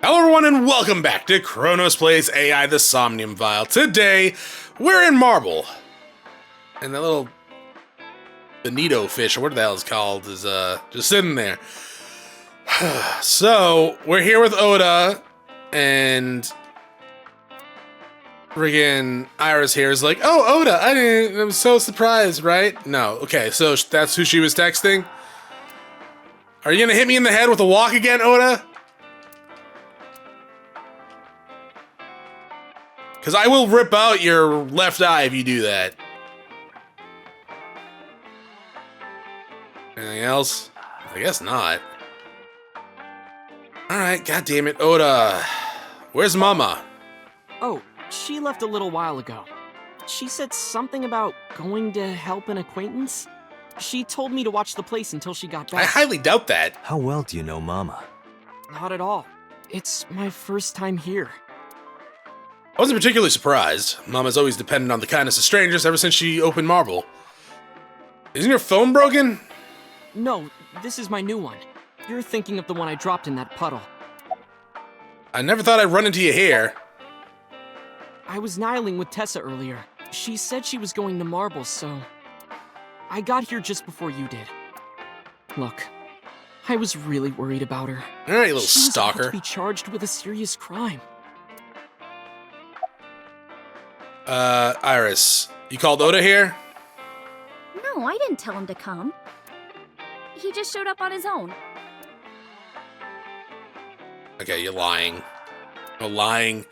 Hello everyone and welcome back to Chronos Plays AI the Somnium Vial. Today, we're in Marble. And that little bonito fish, or what the hell it's called, is just sitting there. So, we're here with Oda, and friggin' Iris here is like, oh, Oda, I'm so surprised, right? No, okay, so that's who she was texting? Are you gonna hit me in the head with a walk again, Oda? Because I will rip out your left eye if you do that. Anything else? I guess not. Alright, goddammit, Oda. Where's Mama? Oh, she left a little while ago. She said something about going to help an acquaintance. She told me to watch the place until she got back. I highly doubt that. How well do you know Mama? Not at all. It's my first time here. I wasn't particularly surprised. Mama's always depended on the kindness of strangers ever since she opened Marble. Isn't your phone broken? No, this is my new one. You're thinking of the one I dropped in that puddle. I never thought I'd run into you here. I was nihiling with Tessa earlier. She said she was going to Marble, so I got here just before you did. Look, I was really worried about her. All right, you little She was stalker. about to be charged with a serious crime. Iris, you called Oda here? No, I didn't tell him to come. He just showed up on his own. Okay, you're lying. You're lying.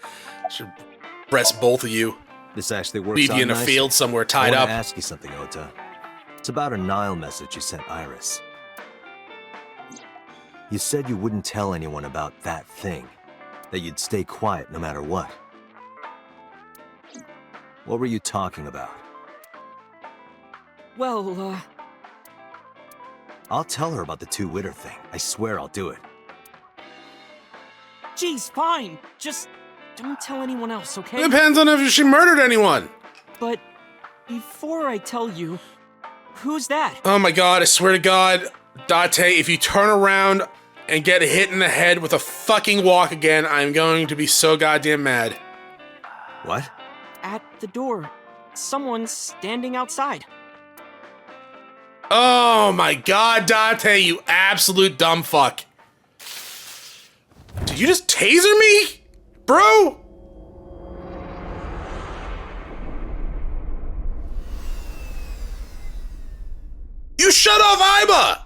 Should breast both of you. This actually works Leave out you in a nicely. field somewhere tied I up. want to ask you something, Ota. It's about a Nile message you sent Iris. You said you wouldn't tell anyone about that thing. That you'd stay quiet no matter what. What were you talking about? Well, I'll tell her about the two-witter thing. I swear I'll do it. geez, fine. Just don't tell anyone else, okay? It depends on if she murdered anyone. But before I tell you, who's that? Oh my god, I swear to god, Date, if you turn around and get hit in the head with a fucking walk again, I'm going to be so goddamn mad. What? At the door. Someone's standing outside. Oh my god, Date, you absolute dumb fuck. Did you just taser me? Bro? You shut off Iba!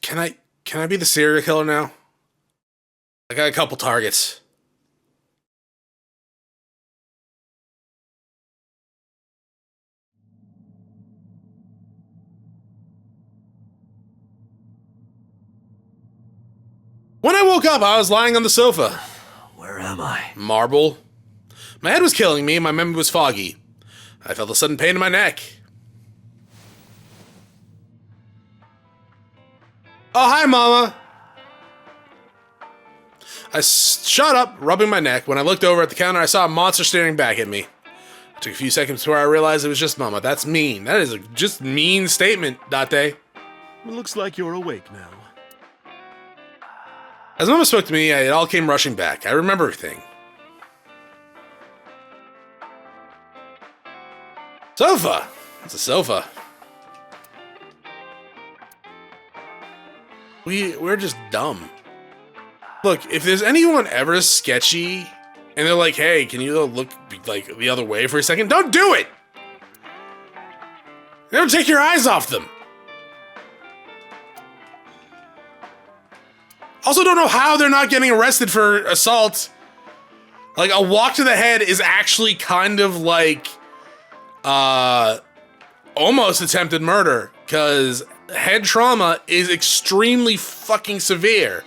Can I be the serial killer now? I got a couple targets. When I woke up, I was lying on the sofa. Where am I? Marble. My head was killing me and my memory was foggy. I felt a sudden pain in my neck. Oh, hi, Mama. I shot up, rubbing my neck. When I looked over at the counter, I saw a monster staring back at me. It took a few seconds before I realized it was just Mama. That's mean. That is a just mean statement, Date. It looks like you're awake now. As Mama spoke to me, it all came rushing back. I remember everything. Sofa. It's a sofa. We're just dumb. Look, if there's anyone ever sketchy, and they're like, hey, can you look like the other way for a second? Don't do it! Never take your eyes off them. Also don't know how they're not getting arrested for assault. Like, a walk to the head is actually kind of like, almost attempted murder, because head trauma is extremely fucking severe.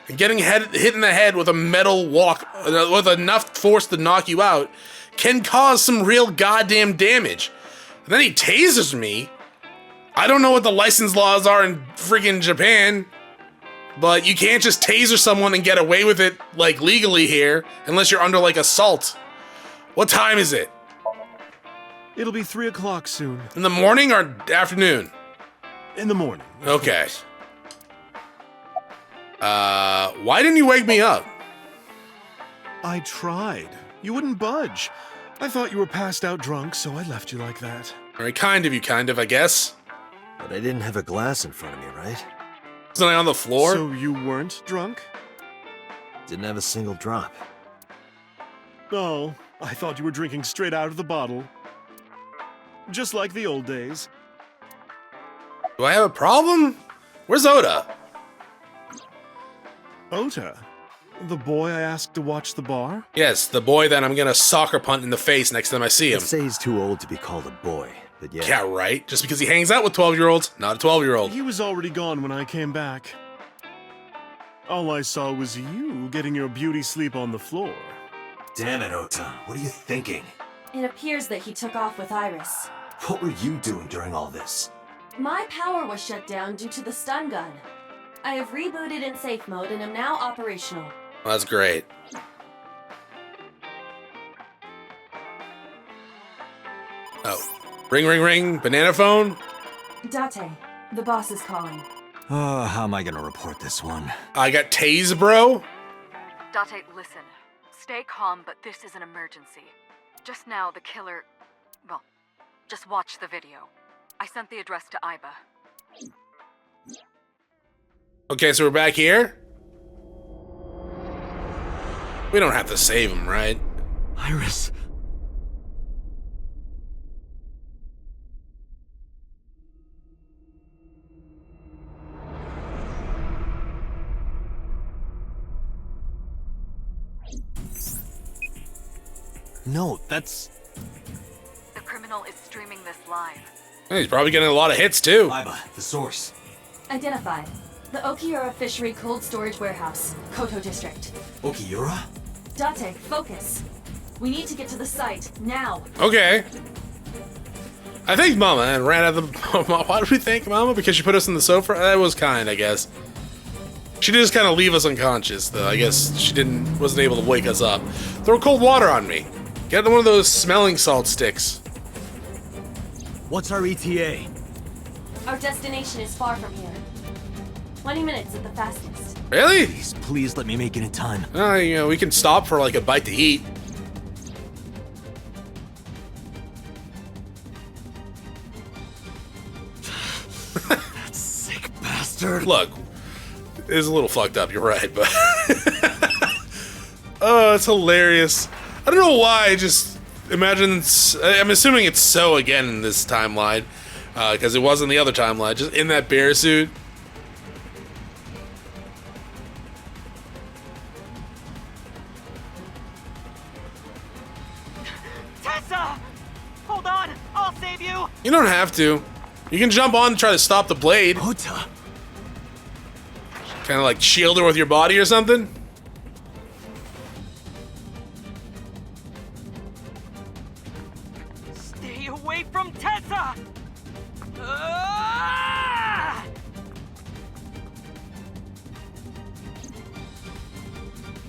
And getting hit in the head with a metal walk, with enough force to knock you out, can cause some real goddamn damage. And then he tasers me. I don't know what the license laws are in friggin' Japan, but you can't just taser someone and get away with it, like, legally here, unless you're under, like, assault. What time is it? It'll be 3 o'clock soon. In the morning or afternoon? In the morning. of Okay. course. Why didn't you wake me up? I tried. You wouldn't budge. I thought you were passed out drunk, so I left you like that. Very kind of you, I guess. But I didn't have a glass in front of me, right? Wasn't I on the floor? So you weren't drunk? Didn't have a single drop. Oh, I thought you were drinking straight out of the bottle. Just like the old days. Do I have a problem? Where's Oda? Ota, the boy I asked to watch the bar? Yes, the boy that I'm gonna soccer punt in the face next time I see him. I'd say he's too old to be called a boy, but yeah. Yeah, right? Just because he hangs out with 12-year-olds, not a 12-year-old. He was already gone when I came back. All I saw was you getting your beauty sleep on the floor. Damn it, Ota. What are you thinking? It appears that he took off with Iris. What were you doing during all this? My power was shut down due to the stun gun. I have rebooted in safe mode and am now operational. Well, that's great. Oh. Ring, ring, ring. Banana phone? Date, the boss is calling. Oh, how am I gonna report this one? I got tased, bro. Date, listen. Stay calm, but this is an emergency. Just now, the killer... Well, just watch the video. I sent the address to Iba. Okay, so we're back here? We don't have to save him, right? Iris. No, that's... The criminal is streaming this live. He's probably getting a lot of hits, too. Iba, the source. Identified. The Okiura Fishery Cold Storage Warehouse, Koto District. Okiura? Date, focus. We need to get to the site, now. Okay. I thanked Mama and ran out of the... Why did we thank Mama? Because she put us in the sofa? That was kind, I guess. She did just kind of leave us unconscious, though. I guess she wasn't able to wake us up. Throw cold water on me. Get one of those smelling salt sticks. What's our ETA? Our destination is far from here. 20 minutes at the fastest. Really? Please let me make it in time. You know, we can stop for like a bite to eat. That sick bastard. Look, it's a little fucked up, you're right, but... Oh, it's hilarious. I don't know why, I just imagine... I'm assuming it's So again in this timeline, because it wasn't the other timeline, just in that bear suit. Tessa! Hold on! I'll save you! You don't have to. You can jump on and try to stop the blade. Ota. Kind of like shield her with your body or something. Stay away from Tessa! Ah!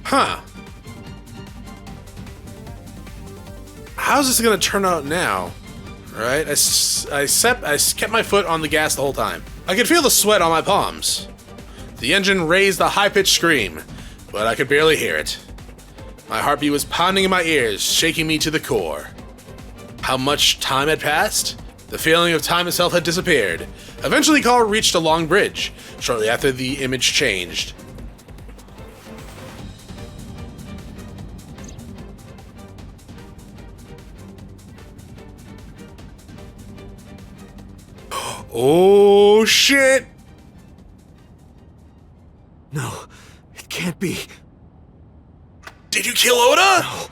Huh. How's this gonna turn out now? Right? I kept my foot on the gas the whole time. I could feel the sweat on my palms. The engine raised a high-pitched scream, but I could barely hear it. My heartbeat was pounding in my ears, shaking me to the core. How much time had passed? The feeling of time itself had disappeared. Eventually, the car reached a long bridge, shortly after the image changed. Oh, shit! No, it can't be. Did you kill Oda? No.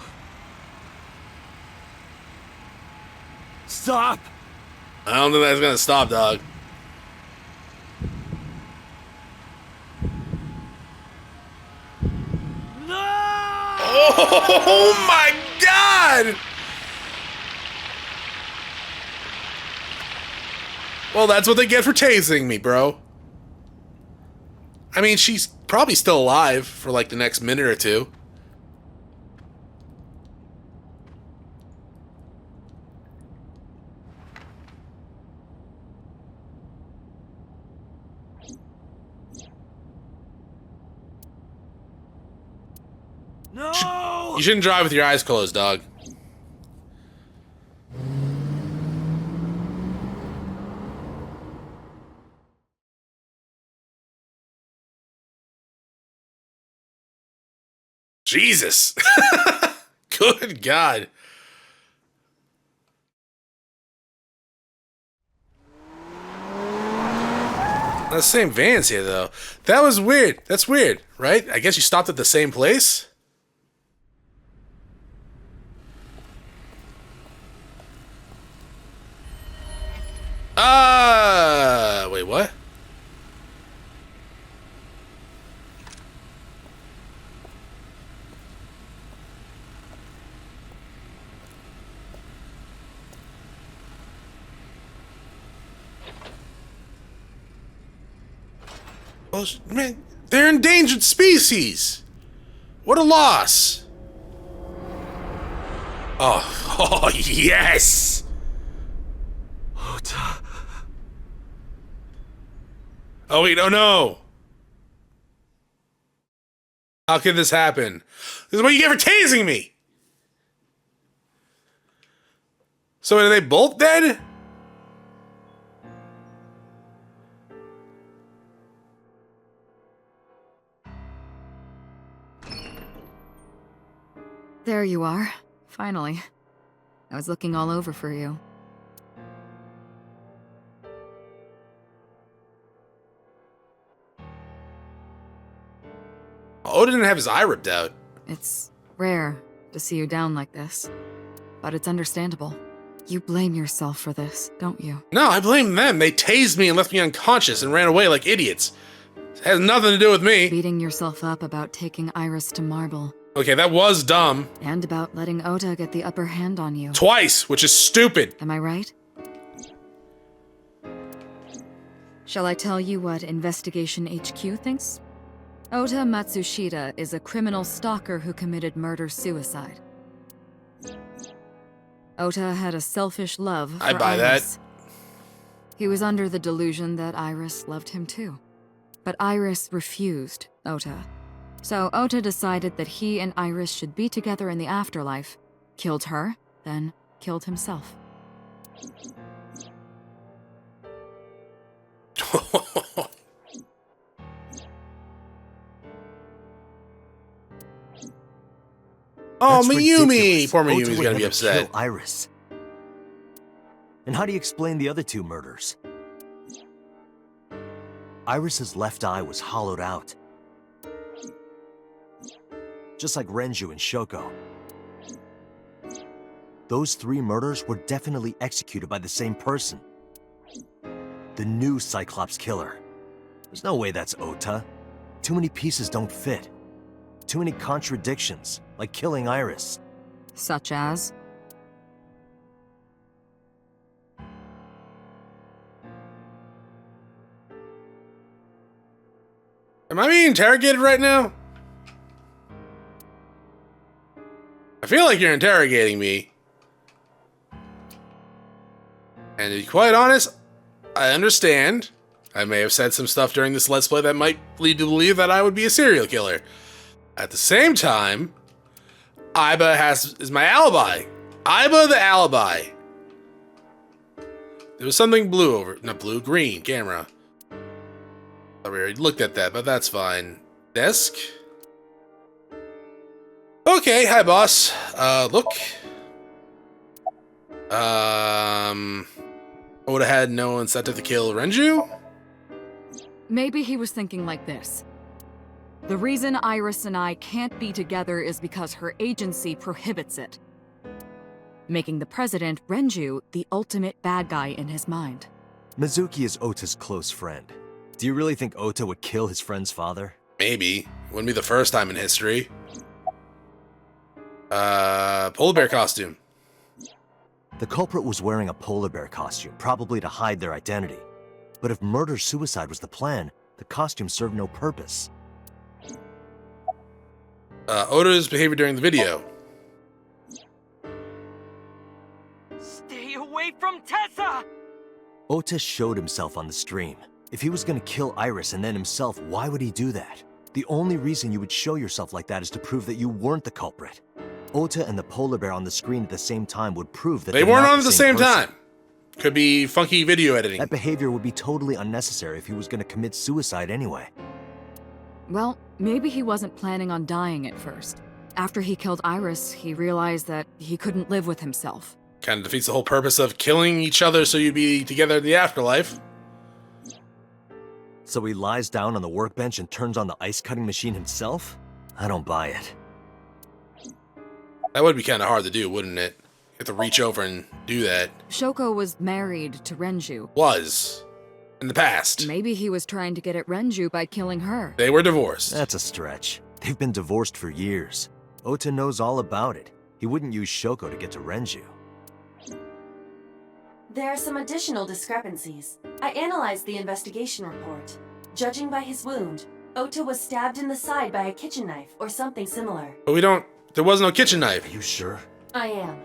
Stop! I don't think that's gonna stop, dog. No! Oh my god! Well, that's what they get for tasing me, bro. I mean, she's probably still alive for like the next minute or two. No! You shouldn't drive with your eyes closed, dog. Jesus. Good God. The same van's here, though. That was weird. That's weird, right? I guess you stopped at the same place? Wait, what? Oh, man, they're endangered species. What a loss. Oh, yes. Ota. Oh, wait, oh no. How could this happen? This is what you get for tasing me. So are they both dead? There you are. Finally. I was looking all over for you. Oda didn't have his eye ripped out. It's rare to see you down like this, but it's understandable. You blame yourself for this, don't you? No, I blame them. They tased me and left me unconscious and ran away like idiots. It has nothing to do with me. Beating yourself up about taking Iris to Marble. Okay, that was dumb. And about letting Ota get the upper hand on you. Twice, which is stupid. Am I right? Shall I tell you what Investigation HQ thinks? Ota Matsushita is a criminal stalker who committed murder-suicide. Ota had a selfish love for I buy Iris. that. He was under the delusion that Iris loved him too. But Iris refused Ota. So Ota decided that he and Iris should be together in the afterlife, killed her, then killed himself. That's Mayumi! ridiculous. Poor Ota Mayumi's would gonna be never upset. kill Iris. And how do you explain the other two murders? Iris's left eye was hollowed out. Just like Renju and Shoko. Those three murders were definitely executed by the same person. The new Cyclops killer. There's no way that's Ota. Too many pieces don't fit. Too many contradictions, like killing Iris. Such as? Am I being interrogated right now? I feel like you're interrogating me. And to be quite honest, I understand. I may have said some stuff during this Let's Play that might lead you to believe that I would be a serial killer. At the same time, Aiba is my alibi. Aiba the alibi. There was something blue over, not blue, green, camera. I already looked at that, but that's fine. Desk? Okay, hi boss. Look. Oda had no incentive to kill Renju? Maybe he was thinking like this. The reason Iris and I can't be together is because her agency prohibits it. Making the president, Renju, the ultimate bad guy in his mind. Mizuki is Ota's close friend. Do you really think Ota would kill his friend's father? Maybe. Wouldn't be the first time in history. Polar bear costume. The culprit was wearing a polar bear costume, probably to hide their identity. But if murder-suicide was the plan, the costume served no purpose. Oda's behavior during the video. Stay away from Tessa! Ota showed himself on the stream. If he was gonna kill Iris and then himself, why would he do that? The only reason you would show yourself like that is to prove that you weren't the culprit. Ota and the polar bear on the screen at the same time would prove that They they're weren't not on at the same person. time. Could be funky video editing. That behavior would be totally unnecessary if he was going to commit suicide anyway. Well, maybe he wasn't planning on dying at first. After he killed Iris, he realized that he couldn't live with himself. Kind of defeats the whole purpose of killing each other so you'd be together in the afterlife. So he lies down on the workbench and turns on the ice cutting machine himself? I don't buy it. That would be kind of hard to do, wouldn't it? You have to reach over and do that. Shoko was married to Renju. Was. In the past. Maybe he was trying to get at Renju by killing her. They were divorced. That's a stretch. They've been divorced for years. Ota knows all about it. He wouldn't use Shoko to get to Renju. There are some additional discrepancies. I analyzed the investigation report. Judging by his wound, Ota was stabbed in the side by a kitchen knife or something similar. But there was no kitchen knife. Are you sure? I am.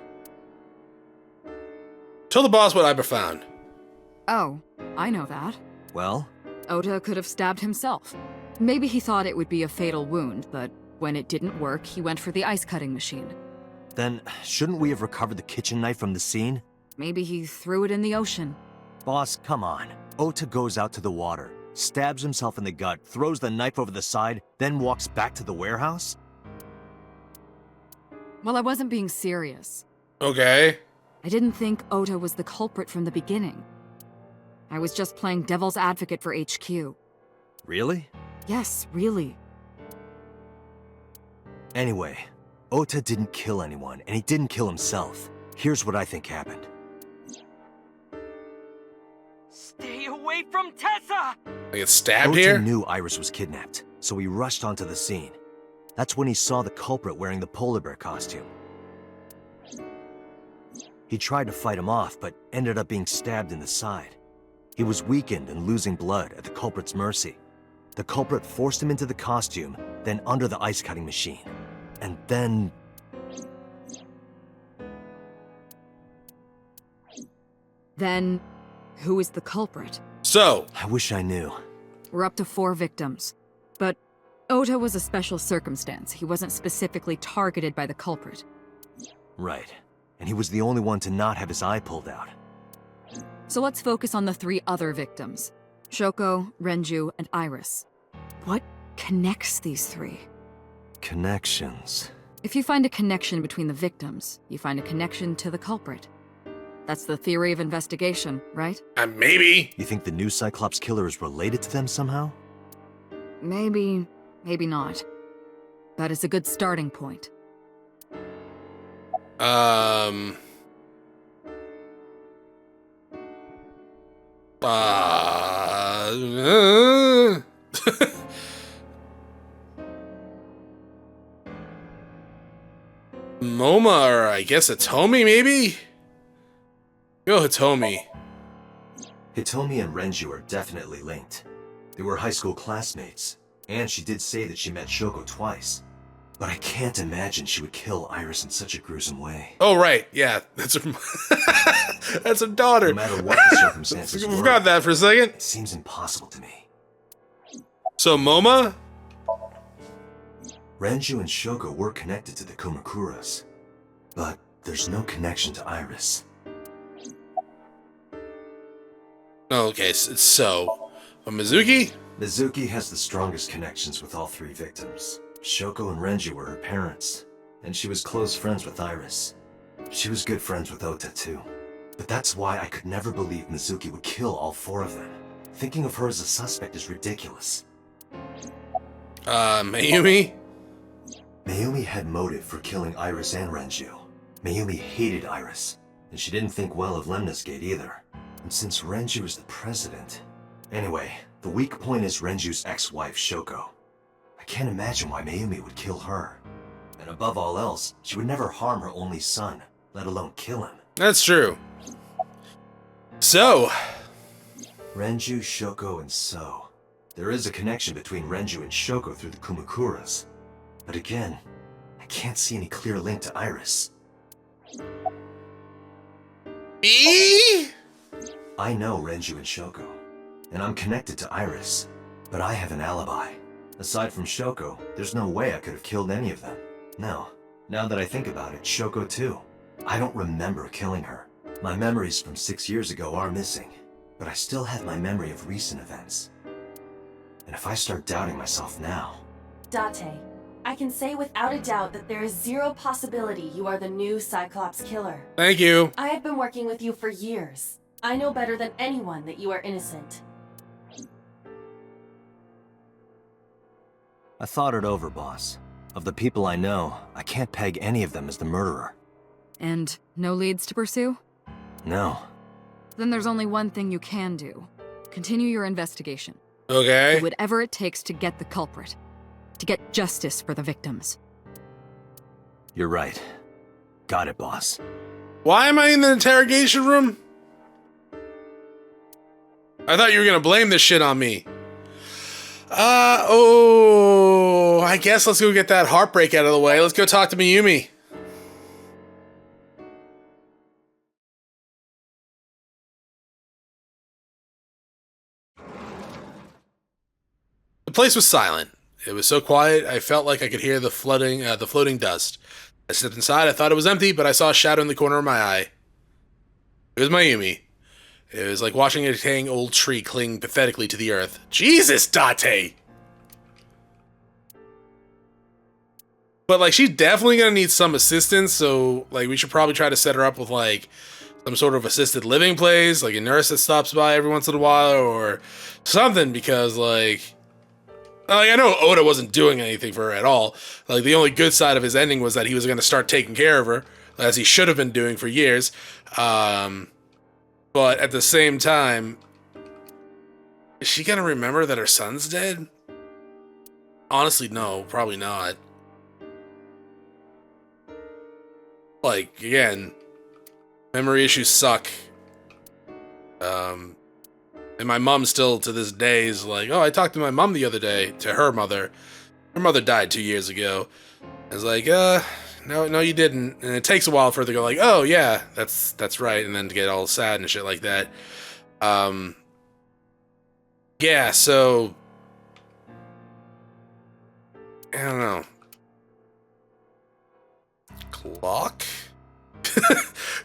Tell the boss what I found. Oh, I know that. Well? Ota could have stabbed himself. Maybe he thought it would be a fatal wound, but when it didn't work, he went for the ice cutting machine. Then, shouldn't we have recovered the kitchen knife from the scene? Maybe he threw it in the ocean. Boss, come on. Ota goes out to the water, stabs himself in the gut, throws the knife over the side, then walks back to the warehouse? Well, I wasn't being serious. Okay. I didn't think Ota was the culprit from the beginning. I was just playing devil's advocate for HQ. Really? Yes, really. Anyway, Ota didn't kill anyone, and he didn't kill himself. Here's what I think happened. Stay away from Tessa! They get stabbed Ota here? knew Iris was kidnapped, so he rushed onto the scene. That's when he saw the culprit wearing the polar bear costume. He tried to fight him off, but ended up being stabbed in the side. He was weakened and losing blood at the culprit's mercy. The culprit forced him into the costume, then under the ice cutting machine. And then... Then, who is the culprit? So, I wish I knew. We're up to 4 victims. But Ota was a special circumstance. He wasn't specifically targeted by the culprit. Right. And he was the only one to not have his eye pulled out. So let's focus on the 3 other victims. Shoko, Renju, and Iris. What connects these 3? Connections. If you find a connection between the victims, you find a connection to the culprit. That's the theory of investigation, right? maybe. You think the new Cyclops killer is related to them somehow? Maybe, maybe not. But it's a good starting point. Moma, or I guess Hitomi, maybe? Go Hitomi. Hitomi and Renju are definitely linked. They were high school classmates, and she did say that she met Shoko twice. But I can't imagine she would kill Iris in such a gruesome way. Oh, right. Yeah, that's her, that's her daughter. No matter what the circumstances I were, forgot that for a second. it seems impossible to me. So, Moma? Renju and Shoko were connected to the Kumakuras, but there's no connection to Iris. Okay, so. Mizuki? Mizuki has the strongest connections with all 3 victims. Shoko and Renju were her parents, and she was close friends with Iris. She was good friends with Ota too. But that's why I could never believe Mizuki would kill all 4 of them. Thinking of her as a suspect is ridiculous. Mayumi? Mayumi had motive for killing Iris and Renju. Mayumi hated Iris, and she didn't think well of Lemnis Gate either. And since Renju is the president... Anyway, the weak point is Renju's ex-wife, Shoko. I can't imagine why Mayumi would kill her. And above all else, she would never harm her only son, let alone kill him. That's true. So. Renju, Shoko, and So. There is a connection between Renju and Shoko through the Kumakuras. But again, I can't see any clear link to Iris. E? I know Renju and Shoko, and I'm connected to Iris, but I have an alibi. Aside from Shoko, there's no way I could have killed any of them. No. Now that I think about it, Shoko too. I don't remember killing her. My memories from 6 years ago are missing, but I still have my memory of recent events. And if I start doubting myself now... Date, I can say without a doubt that there is zero possibility you are the new Cyclops killer. Thank you. I have been working with you for years. I know better than anyone that you are innocent. I thought it over, boss. Of the people I know, I can't peg any of them as the murderer. And no leads to pursue? No. Then there's only one thing you can do. Continue your investigation. Okay. Do whatever it takes to get the culprit. To get justice for the victims. You're right. Got it, boss. Why am I in the interrogation room? I thought you were gonna blame this shit on me. I guess let's go get that heartbreak out of the way. Let's go talk to Mayumi. The place was silent. It was so quiet, I felt like I could hear the floating dust. I stepped inside, I thought it was empty, but I saw a shadow in the corner of my eye. It was Mayumi. It was like watching a decaying old tree cling pathetically to the earth. Jesus, Date! But, like, she's definitely gonna need some assistance, so, like, we should probably try to set her up with, like, some sort of assisted living place, like a nurse that stops by every once in a while, or something, because, like, I know Oda wasn't doing anything for her at all. Like, the only good side of his ending was that he was gonna start taking care of her, as he should have been doing for years. But at the same time, is she gonna remember that her son's dead? Honestly, no, probably not. Like, again, memory issues suck. And my mom still, to this day, is like, oh, I talked to my mom the other day, to her mother. Her mother died 2 years ago. I was like, no, you didn't. And it takes a while for her to go like, oh, yeah, that's right. And then to get all sad and shit like that. Yeah, so... I don't know. Clock?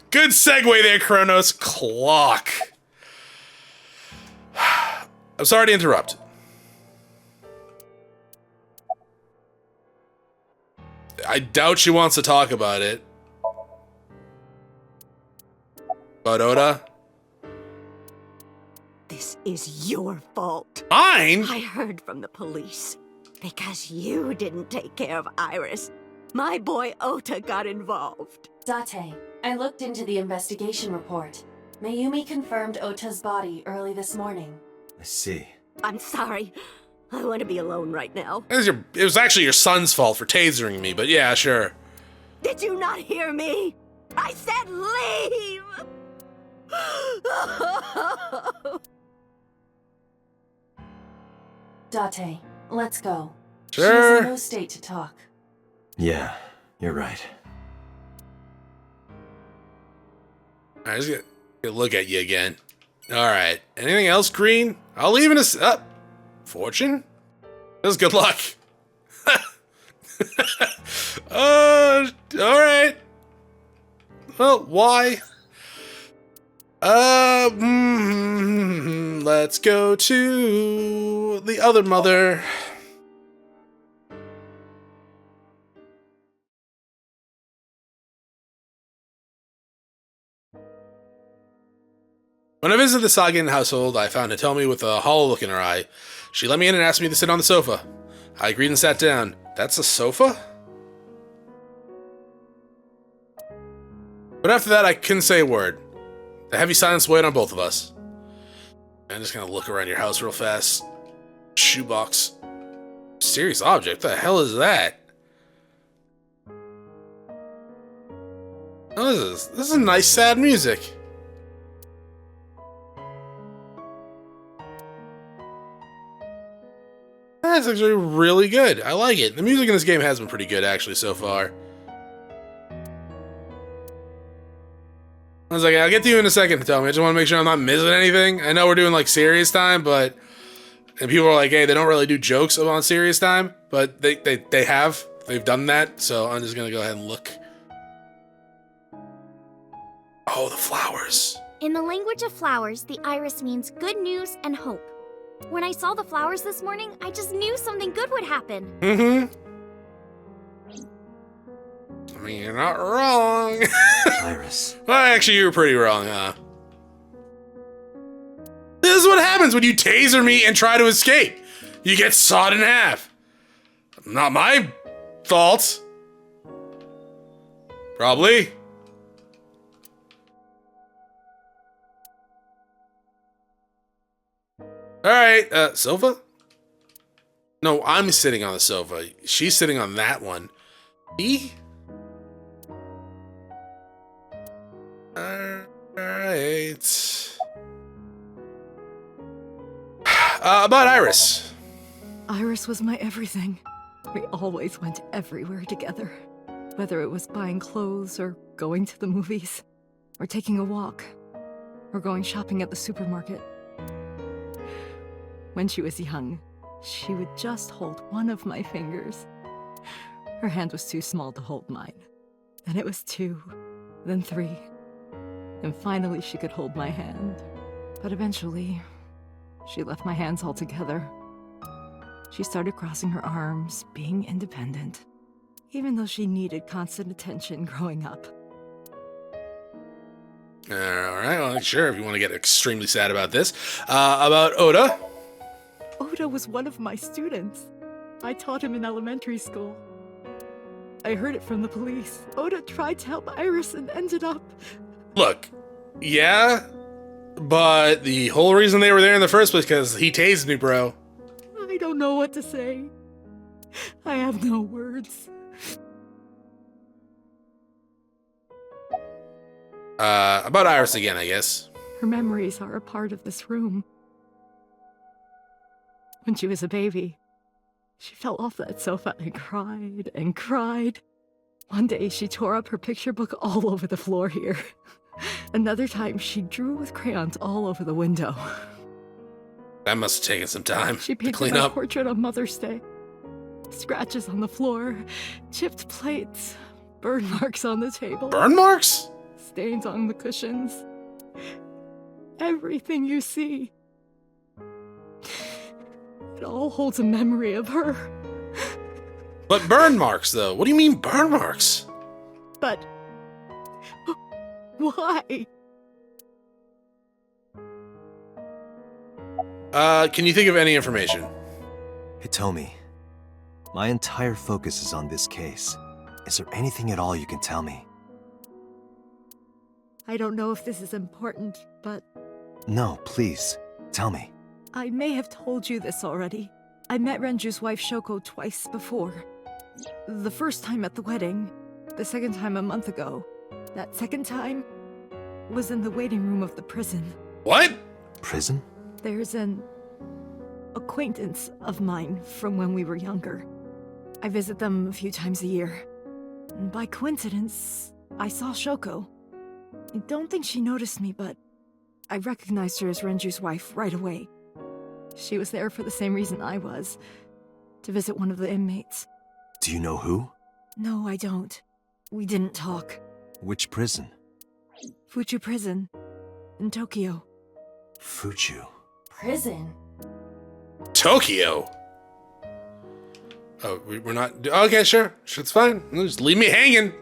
Good segue there, Chronos. Clock. I'm sorry to interrupt. I doubt she wants to talk about it. But Oda? This is your fault. Mine? I heard from the police. Because you didn't take care of Iris, my boy Ota got involved. Date, I looked into the investigation report. Mayumi confirmed Ota's body early this morning. I see. I'm sorry. I want to be alone right now. It was actually your son's fault for tasering me, but yeah, sure. Did you not hear me? I said leave! Date, let's go. Sure. She's in no state to talk. Yeah, you're right. Alright, just get a look at you again. Alright, anything else, Green? I'll leave in a fortune? That's good luck. Alright. Well, why? Let's go to the other mother. When I visited the Sagan household, I found Hitomi with a hollow look in her eye. She let me in and asked me to sit on the sofa. I agreed and sat down. That's a sofa? But after that, I couldn't say a word. The heavy silence weighed on both of us. I'm just gonna look around your house real fast. Shoebox. Mysterious object? What the hell is that? What is this? This is nice, sad music. That's actually really good. I like it. The music in this game has been pretty good, actually, so far. I was like, I'll get to you in a second, Hitomi. I just want to make sure I'm not missing anything. I know we're doing, like, serious time, but And people are like, hey, they don't really do jokes on serious time, but they have. They've done that, so I'm just gonna go ahead and look. Oh, the flowers. In the language of flowers, the iris means good news and hope. When I saw the flowers this morning, I just knew something good would happen. Mm-hmm. I mean, you're not wrong. Iris. Well, actually, you were pretty wrong, huh? This is what happens when you taser me and try to escape. You get sawed in half. Not my fault. Probably. Alright, sofa? No, I'm sitting on the sofa. She's sitting on that one. Me? Alright. About Iris. Iris was my everything. We always went everywhere together. Whether it was buying clothes, or going to the movies, or taking a walk, or going shopping at the supermarket. When she was young, she would just hold one of my fingers. Her hand was too small to hold mine. Then it was 2, then 3. And finally she could hold my hand. But eventually, she left my hands altogether. She started crossing her arms, being independent, even though she needed constant attention growing up. Alright, well, sure, if you want to get extremely sad about this. About Oda. Oda was one of my students. I taught him in elementary school. I heard it from the police. Oda tried to help Iris and ended up... Look, yeah, but the whole reason they were there in the first place because he tased me, bro. I don't know what to say. I have no words. About Iris again, I guess. Her memories are a part of this room. When she was a baby, she fell off that sofa and cried and cried. One day she tore up her picture book all over the floor here. Another time she drew with crayons all over the window. That must have taken some time She to painted clean my up. portrait on Mother's Day. Scratches on the floor, chipped plates, burn marks on the table. Burn marks? Stains on the cushions. Everything you see. It all holds a memory of her. But burn marks, though. What do you mean burn marks? But... why? Can you think of any information? Hitomi, my entire focus is on this case. Is there anything at all you can tell me? I don't know if this is important, but No, please, tell me. I may have told you this already. I met Renju's wife Shoko twice before. The first time at the wedding, the second time a month ago. That second time was in the waiting room of the prison. What? Prison? There's an acquaintance of mine from when we were younger. I visit them a few times a year. And by coincidence, I saw Shoko. I don't think she noticed me, but I recognized her as Renju's wife right away. She was there for the same reason I was, to visit one of the inmates. Do you know who? No, I don't. We didn't talk. Which prison? Fuchu Prison, in Tokyo. Fuchu. Prison? Tokyo? Oh, we're not... Okay, sure. It's fine. Just leave me hanging.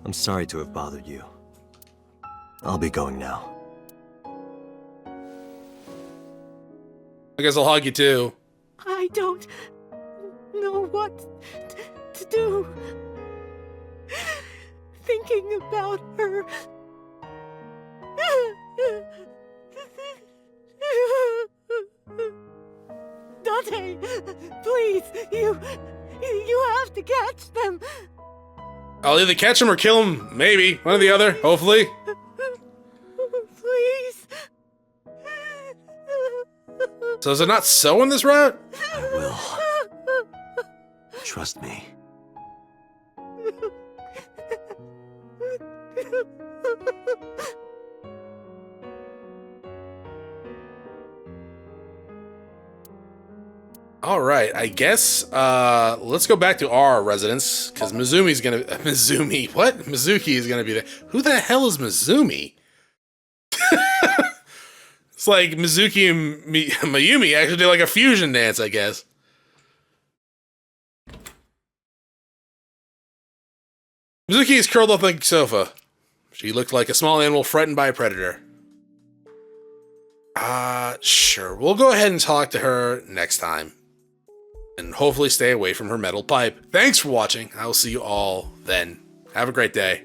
I'm sorry to have bothered you. I'll be going now. I guess I'll hug you too. I don't know what to do. Thinking about her. Dante, please, you have to catch them. I'll either catch him or kill him. Maybe. One or the other. Hopefully. Please. So is it not so on this route? I will. Trust me. All right, I guess let's go back to our residence because Mizuki is gonna be there. Who the hell is Mizumi? It's like Mizuki and Mayumi actually did like a fusion dance, I guess. Mizuki is curled up on the sofa. She looked like a small animal threatened by a predator. Sure. We'll go ahead and talk to her next time. And hopefully stay away from her metal pipe. Thanks for watching. I will see you all then. Have a great day.